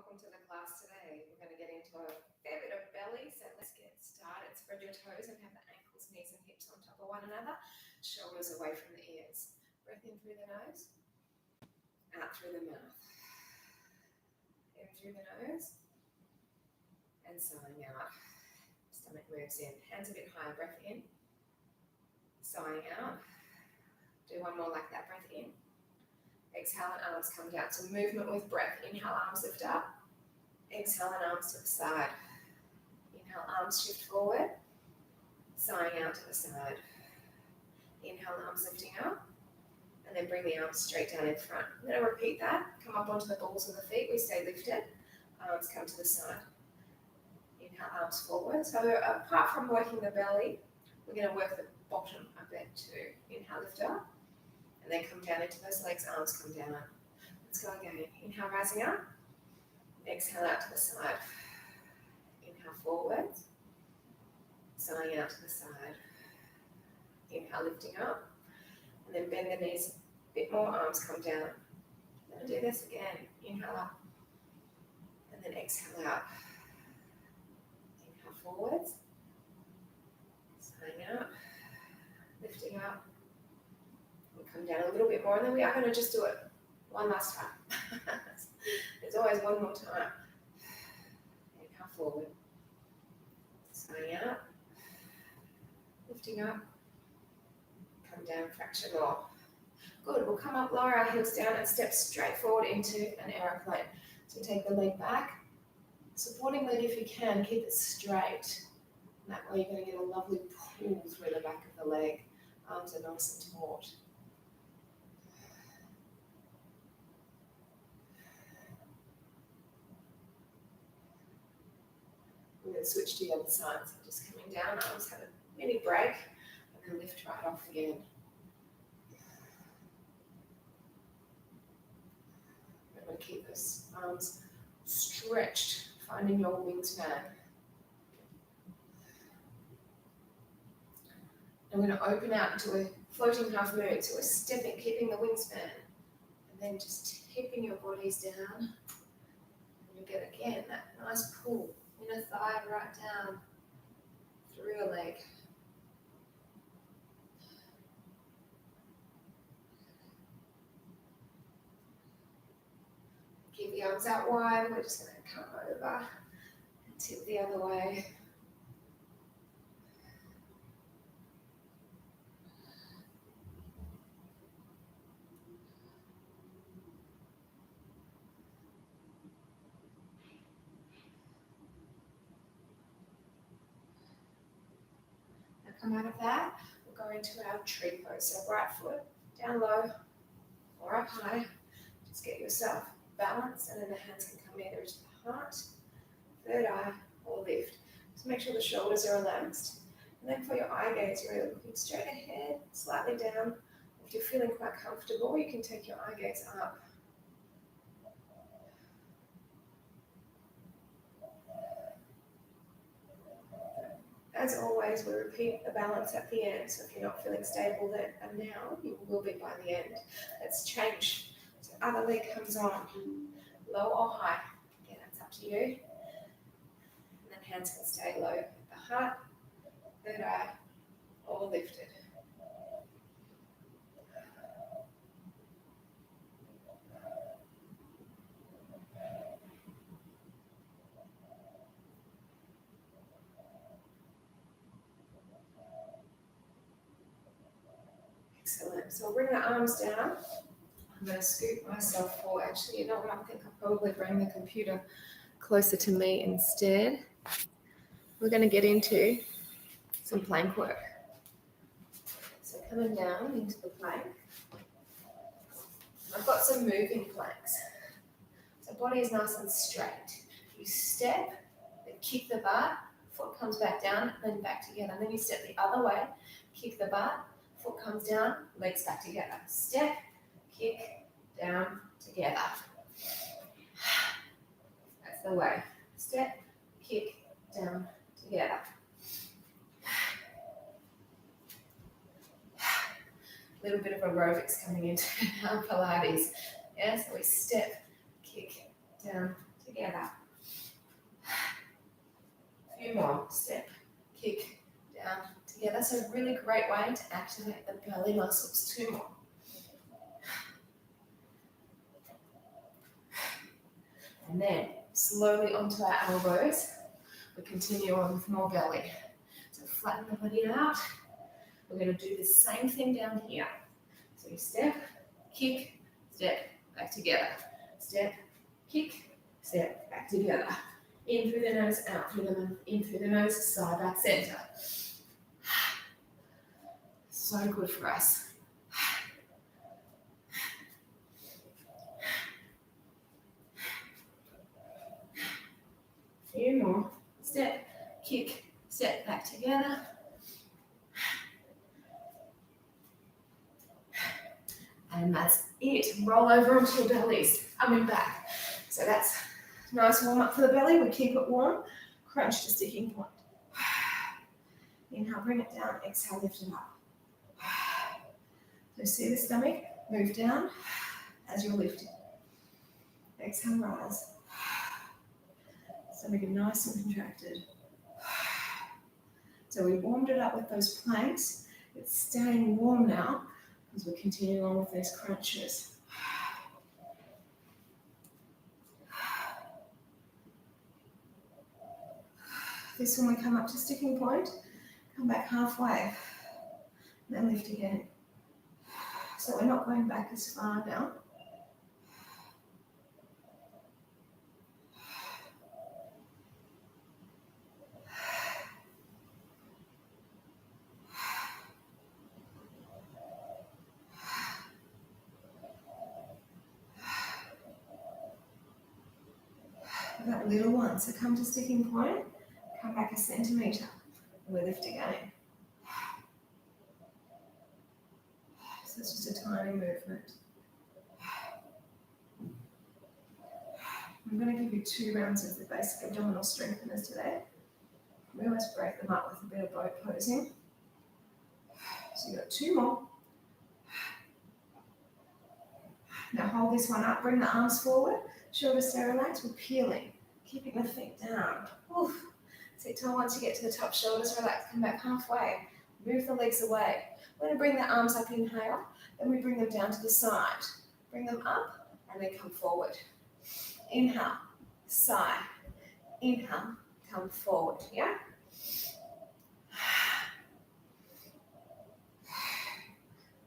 welcome to the class today. We're going to get into a fair bit of belly, so let's get started. Spread your toes and have the ankles, knees and hips on top of one another, shoulders away from the ears. Breath in through the nose, out through the mouth. In through the nose, and sighing out. Stomach moves in, hands a bit higher, breath in, sighing out. Do one more like that, breath in. Exhale and arms come down. So movement with breath. Inhale, arms lift up. Exhale and arms to the side. Inhale, arms shift forward. Sighing out to the side. Inhale, arms lifting up. And then bring the arms straight down in front. I'm going to repeat that. Come up onto the balls of the feet. We stay lifted. Arms come to the side. Inhale, arms forward. So apart from working the belly, we're going to work the bottom a bit too. Inhale, lift up. And then come down into those legs, arms come down. Let's go again. Inhale, rising up. Exhale out to the side. Inhale, forward. Sighing out to the side. Inhale, lifting up. And then bend the knees a bit more, arms come down. Then do this again. Inhale up. And then exhale out. Inhale, forwards. Sighing out. Lifting up. We'll come down a little bit more, and then we are going to just do it one last time. There's always one more time. Inhale forward. Sighing out. Lifting up. Come down, fraction more. Good. We'll come up, lower our heels down, and step straight forward into an aeroplane. So take the leg back. Supporting leg if you can, keep it straight. And that way you're going to get a lovely pull through the back of the leg. Arms are nice and taut. We're going to switch to the other side. So just coming down, arms have a mini break, and then lift right off again. We're going to keep those arms stretched, finding your wingspan. And we're going to open out into a floating half moon. So we're stepping, keeping the wingspan, and then just tipping your bodies down. And you get again that nice pull. Inner thigh right down through your leg. Keep the arms out wide. We're just going to come over and tip the other way. Come out of that, we'll go into our tree pose. So right foot down low or up high. Just get yourself balanced, and then the hands can come either to the heart, third eye, or lift. Just make sure the shoulders are relaxed. And then for your eye gaze, you're really looking straight ahead, slightly down. If you're feeling quite comfortable, you can take your eye gaze up. As always, we repeat the balance at the end. So if you're not feeling stable then and now, you will be by the end. Let's change. So other leg comes on, low or high. Again, that's up to you. And then hands can stay low at the heart, third eye, or lifted. Excellent. So we'll bring the arms down. I'm going to scoot myself forward. Actually, you know what? I think I'll probably bring the computer closer to me instead. We're going to get into some plank work. So coming down into the plank. I've got some moving planks. So body is nice and straight. You step, then kick the butt, foot comes back down, then back together. And then you step the other way, kick the butt, foot comes down, legs back together. Step, kick, down, together. That's the way. Step, kick, down, together. A little bit of aerobics coming into our Pilates. Yeah, so we step, kick, down, together. that's a really great way to activate the belly muscles too. And then slowly onto our elbows, we continue on with more belly. So flatten the body out. We're going to do the same thing down here. So you step, kick, step, back together. Step, kick, step, back together. In through the nose, out through the mouth, in through the nose, side, back, center. So good for us. Few more. Step, kick, step, back together. And that's it. Roll over onto your bellies. Back. So that's a nice warm up for the belly. We keep it warm. Crunch to sticking point. Inhale, bring it down. Exhale, lift it up. So see the stomach move down as you're lifting. Exhale, rise. Stomach nice and contracted. So we warmed it up with those planks. It's staying warm now as we continue on with these crunches. This one we come up to sticking point, come back halfway, then lift again. So we're not going back as far now. That little one, so come to sticking point, come back a centimetre, and we lift again. So it's just a tiny movement. I'm going to give you 2 rounds of the basic abdominal strengtheners today. We always break them up with a bit of boat posing. So you've got 2 more. Now hold this one up, bring the arms forward, shoulders stay relaxed, we're peeling, keeping the feet down. Oof. Sit tall once you get to the top, shoulders relax, come back halfway, move the legs away. We're going to bring the arms up, inhale, then we bring them down to the side. Bring them up and then come forward. Inhale, side, inhale, come forward, yeah?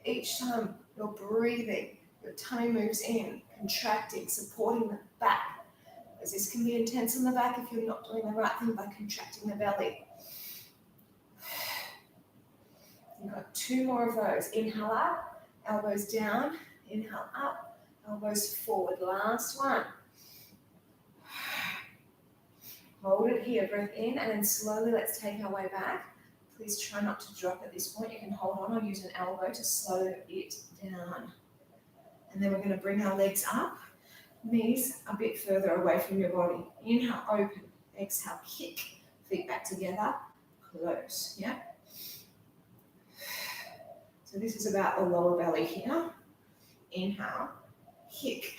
Each time you're breathing, your tummy moves in, contracting, supporting the back. Because this can be intense in the back if you're not doing the right thing by contracting the belly. You've got 2 more of those. Inhale up, elbows down, inhale up, elbows forward. Last one. Hold it here, breath in, and then slowly let's take our way back. Please try not to drop at this point. You can hold on or use an elbow to slow it down. And then we're going to bring our legs up, knees a bit further away from your body. Inhale, open. Exhale, kick. Feet back together, close. Yeah? So this is about the lower belly here. Inhale, kick.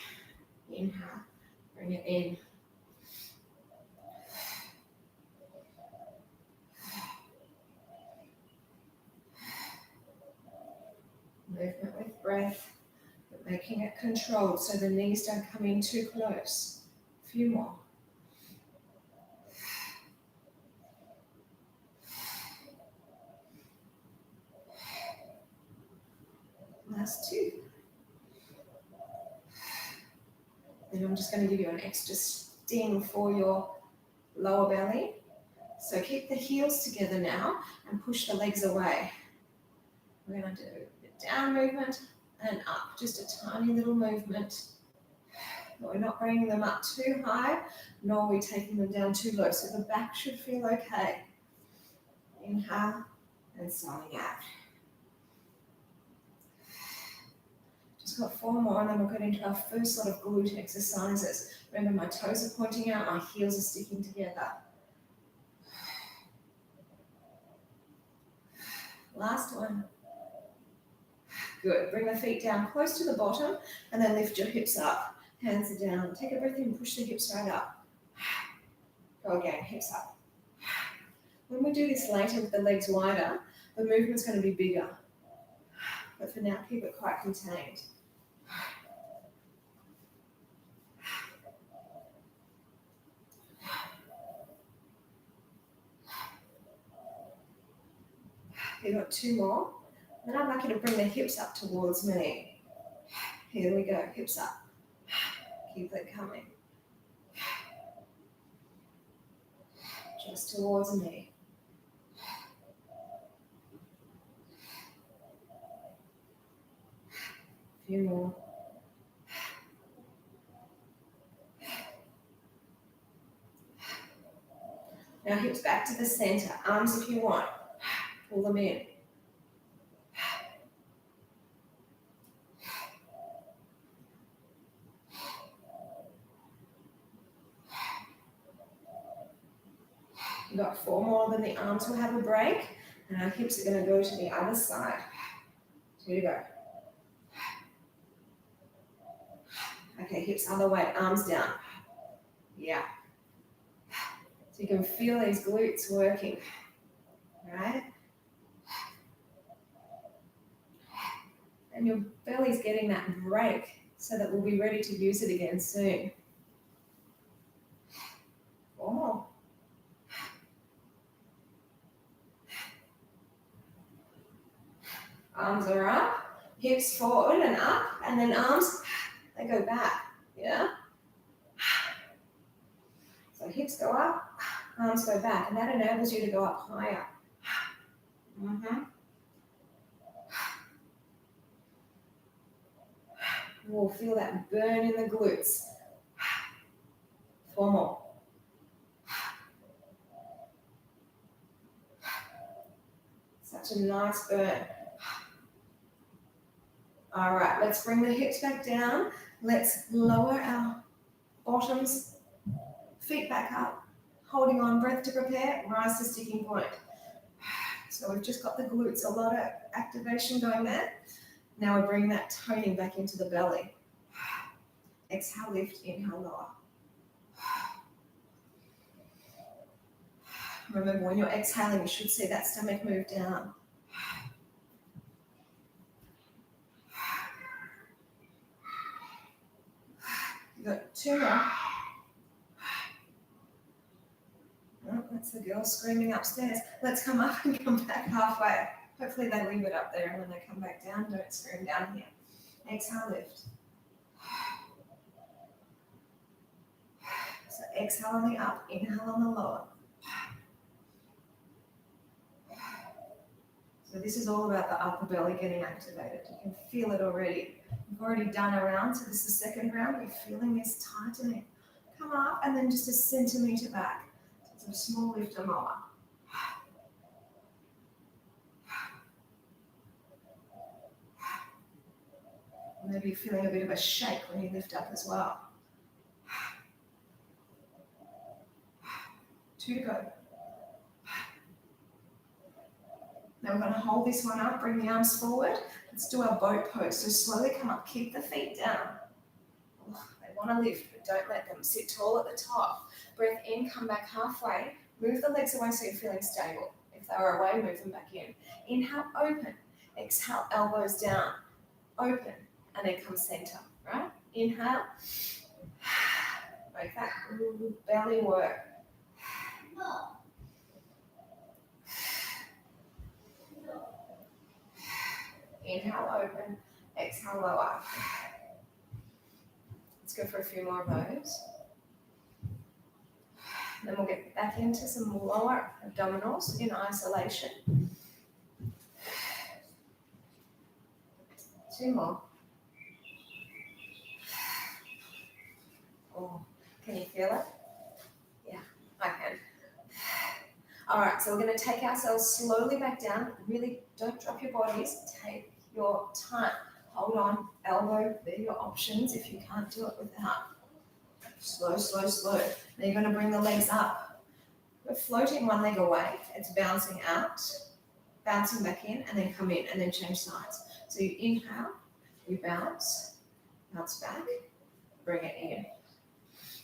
Inhale, bring it in. Movement with breath, but making it controlled so the knees don't come in too close. A few more. Last 2. Then I'm just going to give you an extra sting for your lower belly. So keep the heels together now and push the legs away. We're going to do down movement and up, just a tiny little movement. We're not bringing them up too high, nor are we taking them down too low, so the back should feel okay. Inhale and signing out. Just got 4 more, and then we'll get into our first sort of glute exercises. Remember, my toes are pointing out, my heels are sticking together. Last one. Good. Bring the feet down close to the bottom and then lift your hips up. Hands are down. Take a breath in, push the hips right up. Go again, hips up. When we do this later with the legs wider, The movement's going to be bigger. But for now, keep it quite contained. You've got 2 more. Then I'd like you to bring the hips up towards me. Here we go, hips up. Keep it coming. Just towards me. A few more. Now hips back to the center. Arms if you want. Pull them in. You've got 4 more, then the arms will have a break. And our hips are going to go to the other side. 2 to go. Okay, hips other way, arms down. Yeah. So you can feel these glutes working. Right? And your belly's getting that break so that we'll be ready to use it again soon. 4 more. Arms are up, hips forward and up, and then arms, they go back, yeah? So hips go up, arms go back, and that enables you to go up higher. We'll feel that burn in the glutes. 4 more. Such a nice burn. All right, let's bring the hips back down. Let's lower our bottoms, feet back up, holding on, breath to prepare, rise to sticking point. So we've just got the glutes, a lot of activation going there. Now we're bringing that toning back into the belly. Exhale, lift, inhale, lower. Remember, when you're exhaling, you should see that stomach move down. You've got 2 more. Oh, that's the girl screaming upstairs. Let's come up and come back halfway. Hopefully they leave it up there and when they come back down, don't scream down here. Exhale, lift. So exhale on the up, inhale on the lower. So this is all about the upper belly getting activated. You can feel it already. We've already done a round, so this is the second round. We're feeling this tightening. Come up and then just a centimetre back. So small lift and lower. Maybe you're feeling a bit of a shake when you lift up as well. 2 to go. Now we're going to hold this one up, bring the arms forward. Let's do our boat pose. So slowly come up, keep the feet down. They want to lift, but don't let them. Sit tall at the top. Breath in, come back halfway. Move the legs away so you're feeling stable. If they were away, move them back in. Inhale, open. Exhale, elbows down. Open. And then come center, right? Inhale. Make that belly work. Inhale, open. Exhale, lower. Let's go for a few more of those. Then we'll get back into some lower abdominals in isolation. 2 more. Oh, can you feel it? Yeah, I can. All right, so we're going to take ourselves slowly back down. Really don't drop your bodies. Take your time. Hold on, elbow, they're your options if you can't do it without. Slow, slow, slow. Then you're going to bring the legs up. We're floating one leg away. It's bouncing out, bouncing back in, and then come in, and then change sides. So you inhale, you bounce, bounce back, bring it in.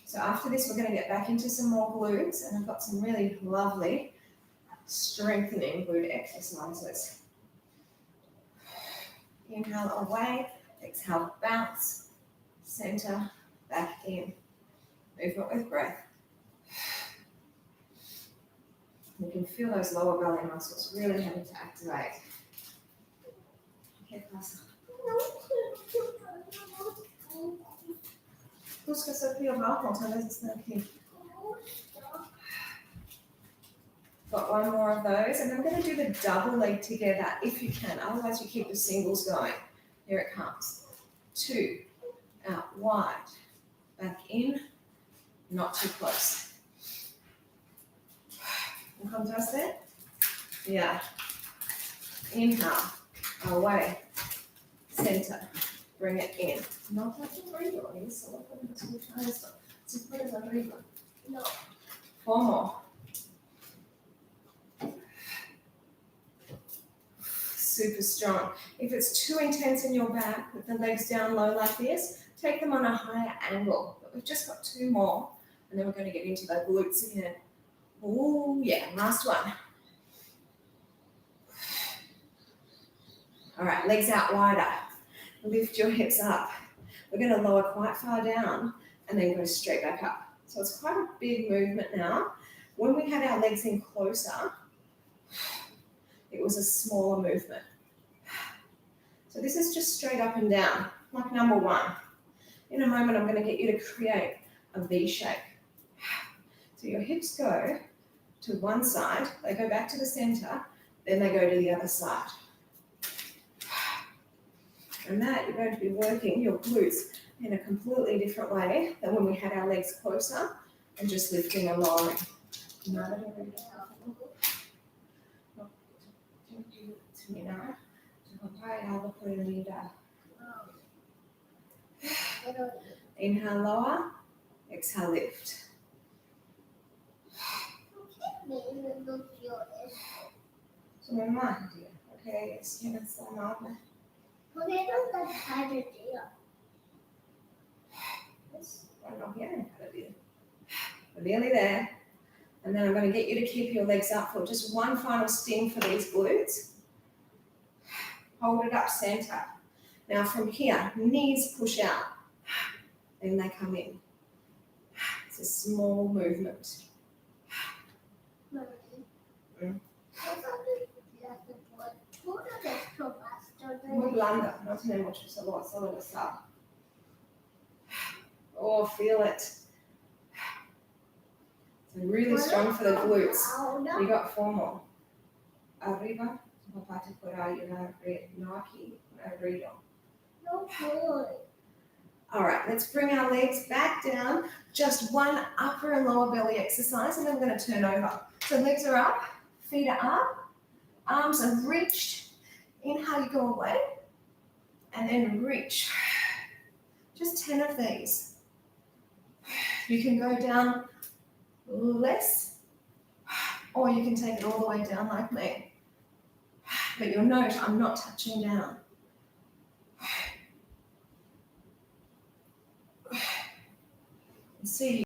So after this, we're going to get back into some more glutes, and I've got some really lovely strengthening glute exercises. Inhale away, exhale, bounce, center, back in. Movement with breath. You can feel those lower belly muscles really having to activate. Okay, class. Busca seu fio bajo, talvez it's not aqui. Got one more of those, and I'm going to do the double leg together if you can. Otherwise, you keep the singles going. Here it comes. 2, out wide, back in, not too close. And contraste. Yeah. Inhale, away, center, bring it in. No touching arriba, solo podemos escuchar esto. Si puedes arriba. No. 4 more. Super strong. If it's too intense in your back, with the legs down low like this, take them on a higher angle. But we've just got 2 more, and then we're going to get into the glutes again. Oh yeah, last one. All right, legs out wider. Lift your hips up. We're going to lower quite far down and then go straight back up. So it's quite a big movement now. When we had our legs in closer, it was a smaller movement. So this is just straight up and down, like number 1. In a moment, I'm going to get you to create a V shape. So your hips go to one side, they go back to the center, then they go to the other side. And that you're going to be working your glutes in a completely different way than when we had our legs closer and just lifting and lowering. Inhale, lower, exhale, lift. So my mind, okay, it's so normal. But I don't know how to do it. I'm not hearing how to do it. We're nearly there. And then I'm going to get you to keep your legs up for just one final sting for these glutes. Hold it up, center. Now from here, knees push out. Then they come in. It's a small movement. Muy blanda, no tiene mucho sabor, solo la sal. Oh, feel it. So really strong for the glutes. You got 4 more. Arriba, papá te podrá ayudar, no aquí, arriba. All right, let's bring our legs back down. Just one upper and lower belly exercise, and then we're going to turn over. So legs are up, feet are up, arms are reached. Inhale, you go away, and then reach. Just 10 of these. You can go down less, or you can take it all the way down like me. But you'll note I'm not touching down. See